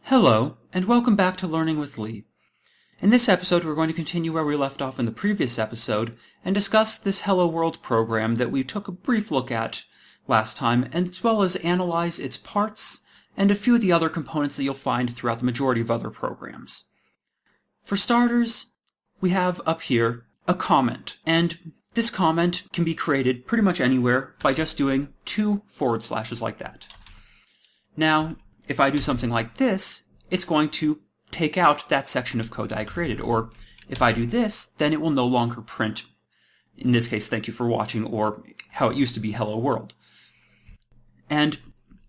Hello, and welcome back to Learning with Lee. In this episode, we're going to continue where we left off in the previous episode and discuss this Hello World program that we took a brief look at last time, as well as analyze its parts and a few of the other components that you'll find throughout the majority of other programs. For starters, we have up here a comment, and this comment can be created pretty much anywhere by just doing 2 forward slashes like that. Now, if I do something like this, it's going to take out that section of code that I created. Or if I do this, then it will no longer print, in this case, thank you for watching, or how it used to be, hello world. And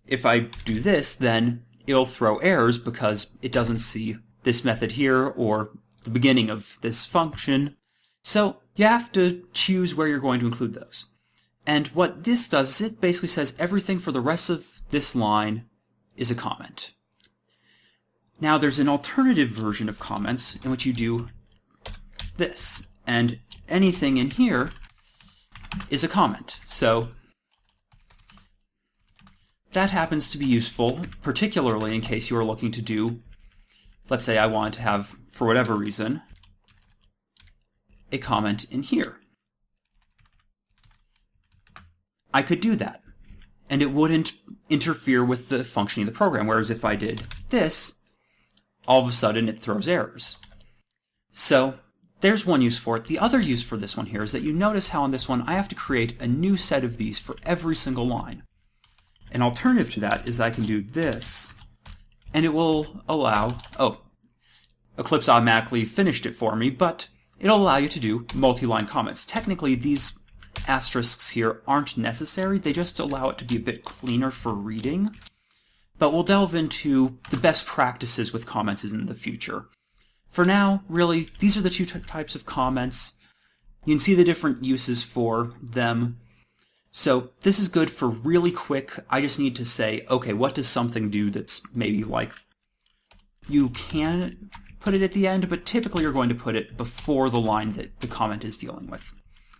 if I do this, then it'll throw errors because it doesn't see this method here or the beginning of this function. So you have to choose where you're going to include those. And what this does is it basically says everything for the rest of this line is a comment. Now there's an alternative version of comments in which you do this, and anything in here is a comment. So that happens to be useful, particularly in case you are looking to do, let's say I want to have, for whatever reason, a comment in here. I could do that, and it wouldn't interfere with the functioning of the program, whereas if I did this, all of a sudden it throws errors. So there's one use for it. The other use for this one here is that you notice how on this one I have to create a new set of these for every single line. An alternative to that is that I can do this, and it will allow, Eclipse automatically finished it for me, but it'll allow you to do multi-line comments. Technically, these asterisks here aren't necessary, they just allow it to be a bit cleaner for reading. But we'll delve into the best practices with comments in the future. For now, really, these are the two types of comments. You can see the different uses for them. So this is good for really quick, I just need to say, okay, what does something do that's maybe like, you can put it at the end, but typically you're going to put it before the line that the comment is dealing with.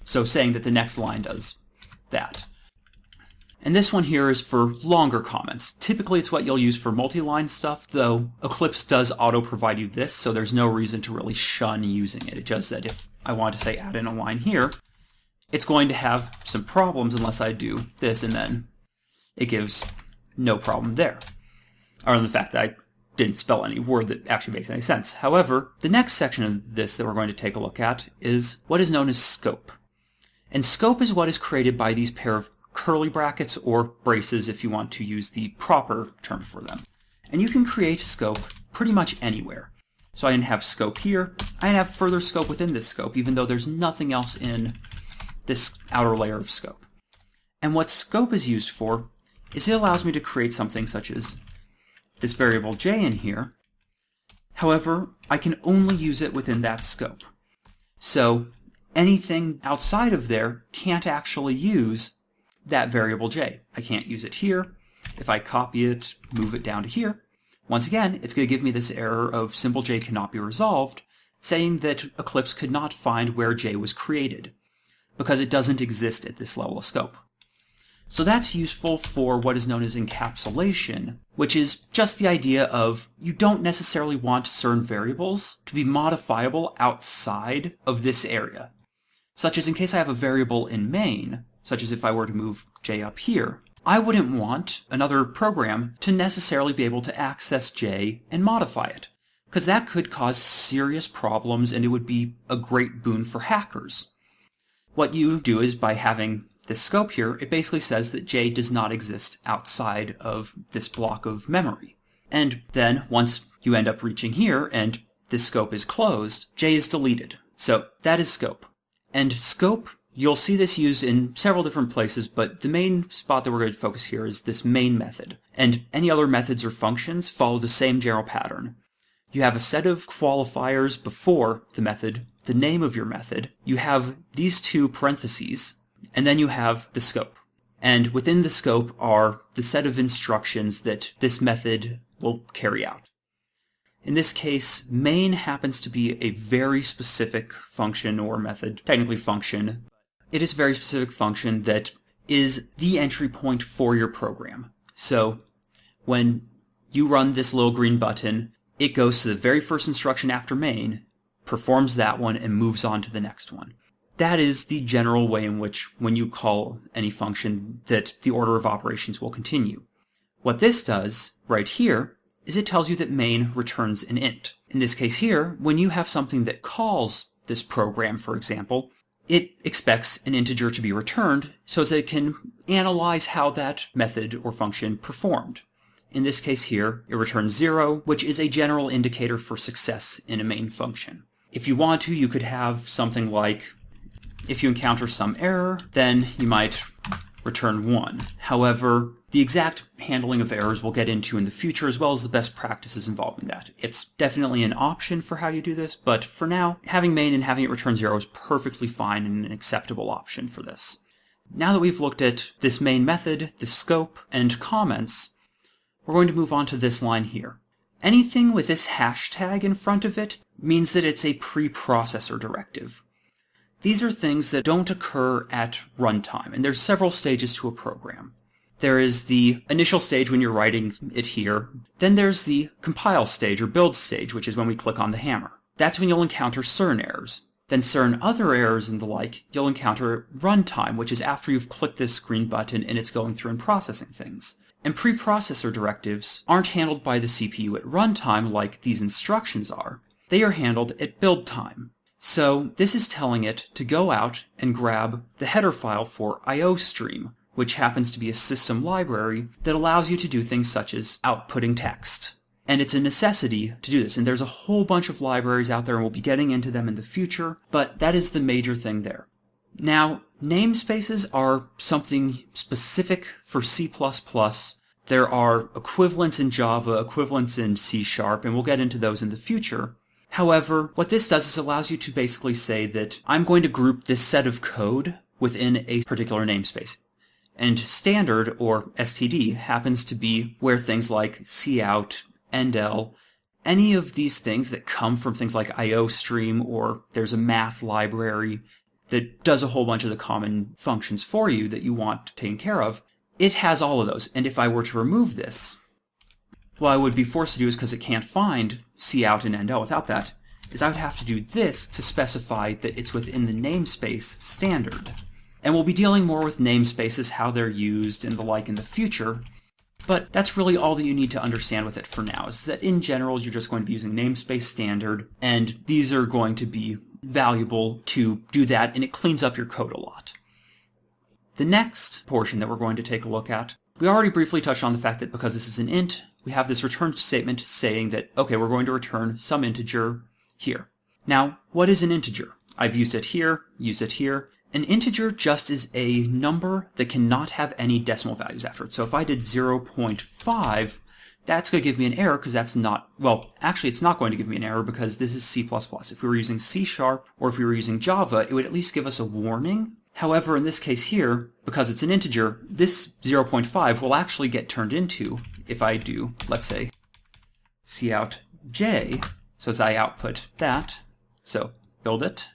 So saying that the next line does that. And this one here is for longer comments. Typically it's what you'll use for multi-line stuff, though Eclipse does auto-provide you this, so there's no reason to really shun using it. It's just that if I want to say add in a line here, it's going to have some problems unless I do this, and then it gives no problem there. Or in the fact that I didn't spell any word that actually makes any sense. However, the next section of this that we're going to take a look at is what is known as scope. And scope is what is created by these pair of curly brackets or braces if you want to use the proper term for them. And you can create scope pretty much anywhere. So I can have scope here, I can have further scope within this scope, even though there's nothing else in this outer layer of scope. And what scope is used for is it allows me to create something such as this variable j in here. However, I can only use it within that scope. So anything outside of there can't actually use that variable j. I can't use it here. If I copy it, move it down to here, once again, it's going to give me this error of symbol j cannot be resolved, saying that Eclipse could not find where j was created, because it doesn't exist at this level of scope. So that's useful for what is known as encapsulation, which is just the idea of you don't necessarily want certain variables to be modifiable outside of this area. Such as in case I have a variable in main, such as if I were to move j up here, I wouldn't want another program to necessarily be able to access j and modify it, because that could cause serious problems and it would be a great boon for hackers. What you do is by having this scope here, it basically says that j does not exist outside of this block of memory. And then once you end up reaching here and this scope is closed, j is deleted. So that is scope. And scope, you'll see this used in several different places, but the main spot that we're going to focus here is this main method. And any other methods or functions follow the same general pattern. You have a set of qualifiers before the method, the name of your method. You have these two parentheses, and then you have the scope. And within the scope are the set of instructions that this method will carry out. In this case, main happens to be a very specific function or method, technically function. It is a very specific function that is the entry point for your program. So when you run this little green button, it goes to the very first instruction after main, performs that one, and moves on to the next one. That is the general way in which, when you call any function, that the order of operations will continue. What this does, right here, is it tells you that main returns an int. In this case here, when you have something that calls this program, for example, it expects an integer to be returned so that it can analyze how that method or function performed. In this case here, it returns 0, which is a general indicator for success in a main function. If you want to, you could have something like, if you encounter some error, then you might return 1. However, the exact handling of errors we'll get into in the future, as well as the best practices involving that. It's definitely an option for how you do this, but for now, having main and having it return 0 is perfectly fine and an acceptable option for this. Now that we've looked at this main method, the scope, and comments, we're going to move on to this line here. Anything with this hashtag in front of it means that it's a preprocessor directive. These are things that don't occur at runtime, and there's several stages to a program. There is the initial stage when you're writing it here. Then there's the compile stage or build stage, which is when we click on the hammer. That's when you'll encounter certain errors. Then certain other errors and the like, you'll encounter at runtime, which is after you've clicked this green button and it's going through and processing things. And preprocessor directives aren't handled by the CPU at runtime like these instructions are. They are handled at build time. So this is telling it to go out and grab the header file for IOStream, which happens to be a system library that allows you to do things such as outputting text. And it's a necessity to do this, and there's a whole bunch of libraries out there, and we'll be getting into them in the future, but that is the major thing there. Now, namespaces are something specific for C++. There are equivalents in Java, equivalents in C#, and we'll get into those in the future. However, what this does is allows you to basically say that I'm going to group this set of code within a particular namespace. And standard, or std, happens to be where things like cout, endl, any of these things that come from things like IOStream, or there's a math library that does a whole bunch of the common functions for you that you want taken care of, it has all of those. And if I were to remove this, what I would be forced to do is, because it can't find cout and endl without that, is I would have to do this to specify that it's within the namespace standard. And we'll be dealing more with namespaces, how they're used, and the like in the future, but that's really all that you need to understand with it for now, is that in general you're just going to be using namespace standard, and these are going to be valuable to do that, and it cleans up your code a lot. The next portion that we're going to take a look at, we already briefly touched on the fact that because this is an int, we have this return statement saying that, okay, we're going to return some integer here. Now, what is an integer? I've used it here, used it here. An integer just is a number that cannot have any decimal values after it. So if I did 0.5, that's going to give me an error because that's not, well, actually it's not going to give me an error because this is C++. If we were using C# or if we were using Java, it would at least give us a warning. However, in this case here, because it's an integer, this 0.5 will actually get turned into, if I do, let's say, cout j, so as I output that, so build it,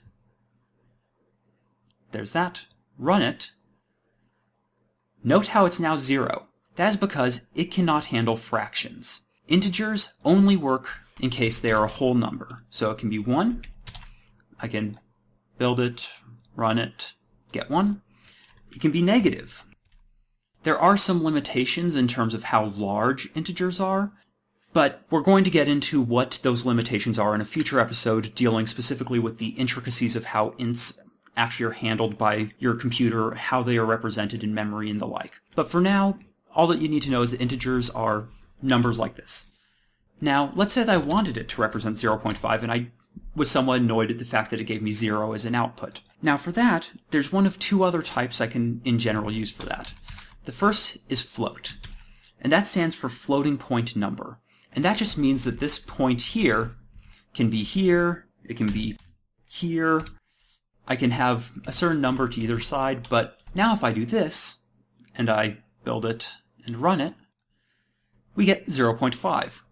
there's that, run it, note how it's now 0. That is because it cannot handle fractions. Integers only work in case they are a whole number. So it can be 1, I can build it, run it, get 1. It can be negative. There are some limitations in terms of how large integers are, but we're going to get into what those limitations are in a future episode dealing specifically with the intricacies of how ints actually are handled by your computer, how they are represented in memory and the like. But for now, all that you need to know is that integers are numbers like this. Now, let's say that I wanted it to represent 0.5 and I was somewhat annoyed at the fact that it gave me 0 as an output. Now for that, there's one of two other types I can in general use for that. The first is float, and that stands for floating point number. And that just means that this point here can be here, it can be here, I can have a certain number to either side, but now if I do this, and I build it and run it, we get 0.5.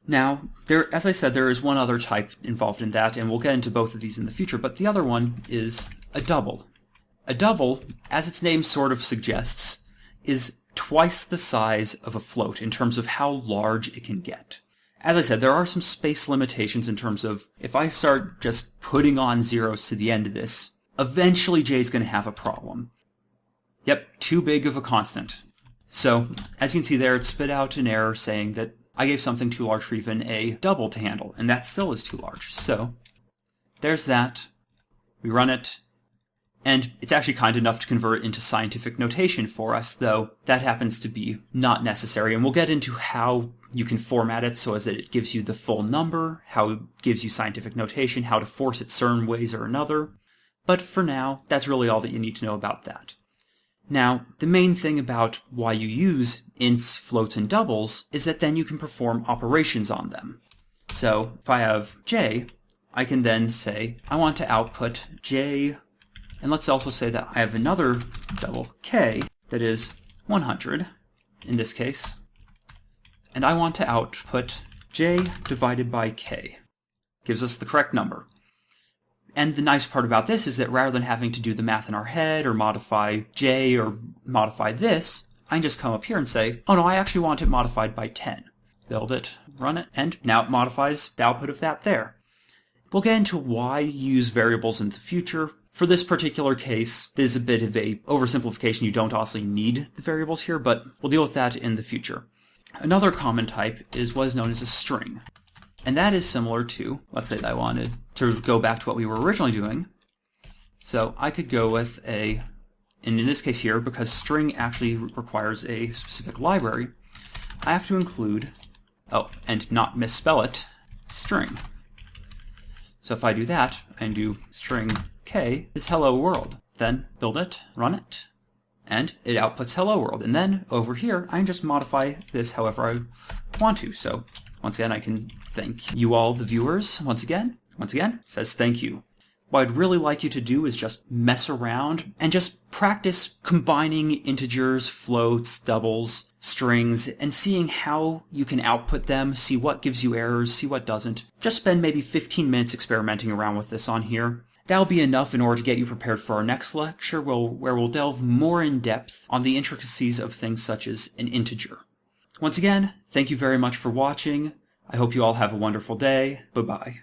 Now, as I said, there is one other type involved in that, and we'll get into both of these in the future, but the other one is a double. A double, as its name sort of suggests, is twice the size of a float in terms of how large it can get. As I said, there are some space limitations in terms of if I start just putting on zeros to the end of this, eventually j is going to have a problem. Yep, too big of a constant. So, as you can see there, it spit out an error saying that I gave something too large for even a double to handle, and that still is too large. So, there's that. We run it, and it's actually kind enough to convert it into scientific notation for us, though that happens to be not necessary, and we'll get into how you can format it so as that it gives you the full number, how it gives you scientific notation, how to force it certain ways or another. But for now, that's really all that you need to know about that. Now, the main thing about why you use ints, floats, and doubles is that then you can perform operations on them. So, if I have j, I can then say, I want to output j, and let's also say that I have another double k that is 100, in this case, and I want to output j divided by k. Gives us the correct number. And the nice part about this is that rather than having to do the math in our head or modify j or modify this, I can just come up here and say, oh no, I actually want it modified by 10. Build it, run it, and now it modifies the output of that there. We'll get into why you use variables in the future. For this particular case, there's a bit of a oversimplification. You don't also need the variables here, but we'll deal with that in the future. Another common type is what is known as a string. And that is similar to, let's say that I wanted to go back to what we were originally doing. So I could go with and in this case here, because string actually requires a specific library, I have to include, and not misspell it, string. So if I do that, and do string k is hello world, then build it, run it, and it outputs hello world. And then over here, I can just modify this however I want to. So once again, I can thank you all, the viewers, once again, it says thank you. What I'd really like you to do is just mess around and just practice combining integers, floats, doubles, strings, and seeing how you can output them, see what gives you errors, see what doesn't. Just spend maybe 15 minutes experimenting around with this on here. That'll be enough in order to get you prepared for our next lecture, where we'll delve more in depth on the intricacies of things such as an integer. Once again, thank you very much for watching. I hope you all have a wonderful day. Bye-bye.